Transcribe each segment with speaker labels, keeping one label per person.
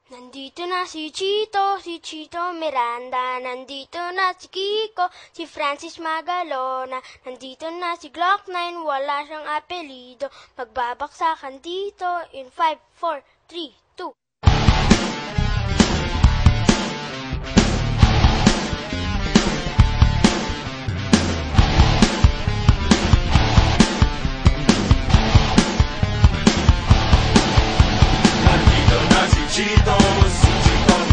Speaker 1: Nandito na si Chito Miranda. Nandito na si Kiko, si Francis Magalona. Nandito na si Glock 9, wala siyang apelido. Magbabaksakan dito in 5, 4, 3, 2.
Speaker 2: Chito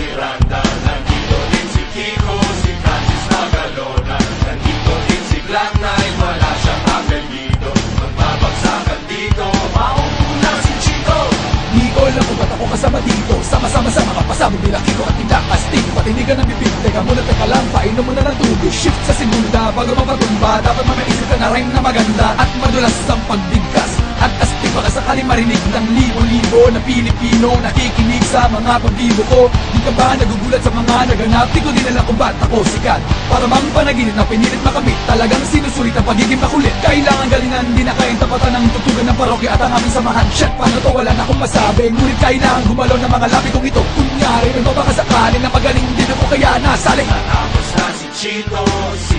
Speaker 2: Miranda, nandito din si Kiko, si Francis Magalona, nandito din si Glock 9, wala siyang apelido. Magbabagsakan dito, maupo na si Chito.
Speaker 3: Di ko alam kung ba't ako kasama dito. Sama-sama sa mga pasabog nila Kiko at tindak astig. Patinigan ng bibig, teka muna teka lang, painom mo na ng tubig. Shift sa simula bago mapatumba, dapat mamaisip ka na rhyme na maganda at madulas ang pagbigkas. At astig baka sakaling marinig ng libo-libo na Pilipino nakikinig sa mga pagbibo ko. Di ka ba nagugulat sa mga naganap? Di ko din alam kung ba't ako sikat. Para mang panaginip na pinilit makamit, talagang sinusulit ang pagiging makulit. Kailangan galingan, di na kayang tapatan ng tutugan ng parokya at ang aming samahan. Shit, paano to? Wala na akong masabi. Ngunit kailangan gumalaw ng mga labi kong ito. Kunyari, nagpapakasakali na magaling din ako kaya nasali.
Speaker 2: Natapos na si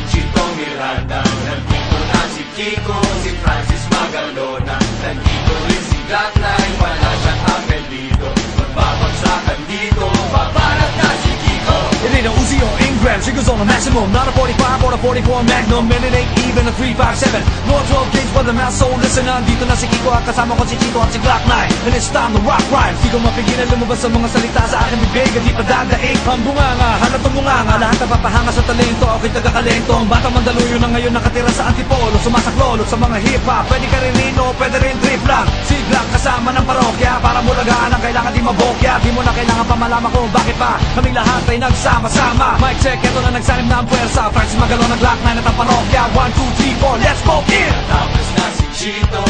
Speaker 2: Chito Miranda, nandito na si Kiko, si Francis Magalona, nandito rin si Glock 9, wala siyang apelido. Magbabagsakan dito, babarat na si Kiko.
Speaker 4: It ain't no Uzi or Ingram, triggers on the maximum. Not a 45 or a 44 Magnum, and it ain't even a 357. No 12 gauge for the mouth, so listen. Nandito na si Kiko at kasama ko si Chito at si Glock 9, and it's time to rock rhymes. Di ko mapigilan lumabas sa mga salita sa aking bibig, at di pa dadaig ang bunganga, hanap ang bunganga. Lahat na papahanga sa talento, ako'y taga-kalento. Ang batang Mandaluyo na ngayon nakatira sa Antipolo, sumasaklolo sa mga hip-hop. Pwede ka rin rino, pwede rin trip lang. Si Glock kasama ng parokya, para mulagaan ang kailangan di mabokya. Di mo na kailangan pa malaman kung bakit pa kaming lahat ay nagsama-sama. Mic check, eto na nagsanib na ang puwersa. Francis Magalona, Glock 9 at ang parokya. 1, 2, 3, 4, let's go! Yeah!
Speaker 2: Tapos na si Chito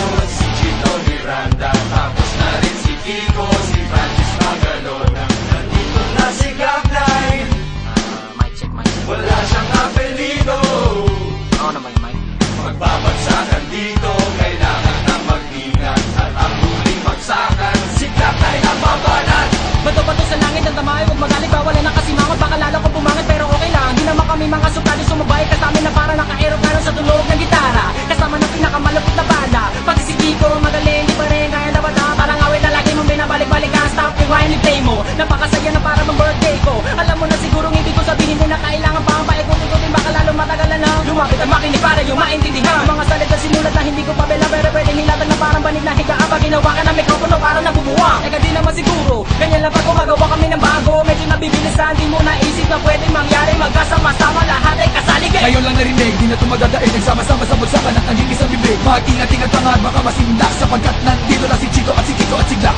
Speaker 2: Miranda, tapos na rin si Kiko, si Francis Magalona, nandito na si Glock 9.
Speaker 5: Mic check.
Speaker 2: Wala siyang apelido.
Speaker 5: Oo naman, Mike.
Speaker 2: Magbabagsakan dito, kailangan na mag-ingat. At ang huling bagsakan, si Glock 9 ang babanat.
Speaker 6: Bato-bato sa langit ang tamahay, huwag magalit, bawal na nakasimangot. Baka lalo kong pumangit pero okay lang. Di naman kami mga sukali, sumabay ka sa amin na para naka-aeroplano sa tunog ng gitara. Kasama ng pinakamalapit na banda. Pati si Kiko, magaling, di pa rin kaya labada. Parang awit na lagi mong binabalik-balik ka. Stop, rewind, play mo. Napakasaya na para bang birthday ko. Alam mo na sigurong ibig ko sabihin din na kailangan pa ang paikutin. Baka lalo matagalan na lumapit ang makinig para yung maintindihan. Mga salita sinulat na hindi ko pa bela, pero pwedeng hilatan na parang banig na higaan. Pag ginawa ka ng mikropono parang nabubuwang. Eka di naman siguro, ganyan lang pag gumagawa kami ng bago. Medyo nabibilisan, di mo naisip na pwedeng mangyari. Magkasama-sama lahat ay kasaligay.
Speaker 3: Ngayon lang narinig, di na tumadadaig. Nagsama-sama sa bagsakan at naging isang bibig. Mag-ingat-ingat pa nga, baka masindak. Sapagkat nandito na si Chito at si Kiko at si Glock.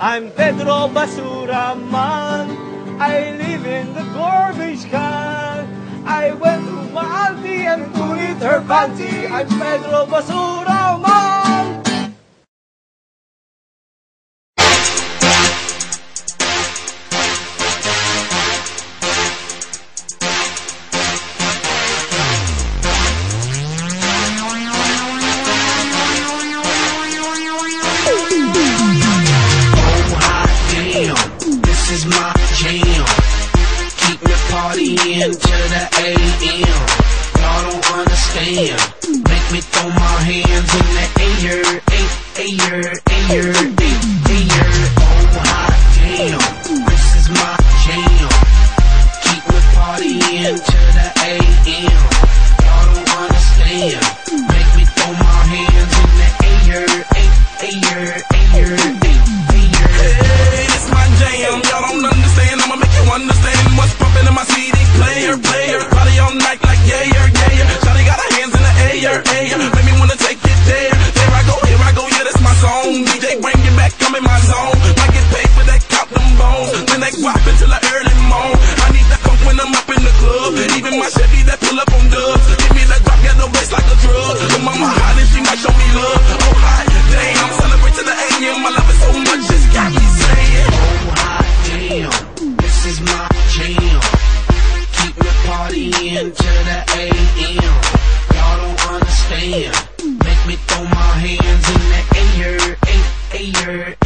Speaker 7: I'm Pedro Basura Man. I live in the garbage can. I went to my auntie and put it her panty. I'm Pedro Basura Man.
Speaker 8: This is my jam. Keep me partying till the AM. Y'all don't understand. Make me throw my hands in the air, air. Oh hot damn. This is my jam. Keep me partying till the AM. Y'all don't understand. Make me throw my hands in the air, air.
Speaker 9: Y'all don't understand, I'ma make you understand what's pumping in my CD player. Party all night like yeah. Shawty got her hands in the air. Make me wanna take it there. Here I go, yeah, that's my song. DJ bring it back, I'm in my zone. Might get paid for that, count them bones. Then they guap until the early morn. I need that funk when I'm up in the club. Even my Chevy that pull up on dubs. Give me that drop, get the bass like a drug. But mama hot and she might show me love. Oh hot damn, celebrate to the AM. I love it so much, it's got me saying.
Speaker 8: Damn, this is my jam. Keep me partying till the AM. Y'all don't understand. Make me throw my hands in the air, air.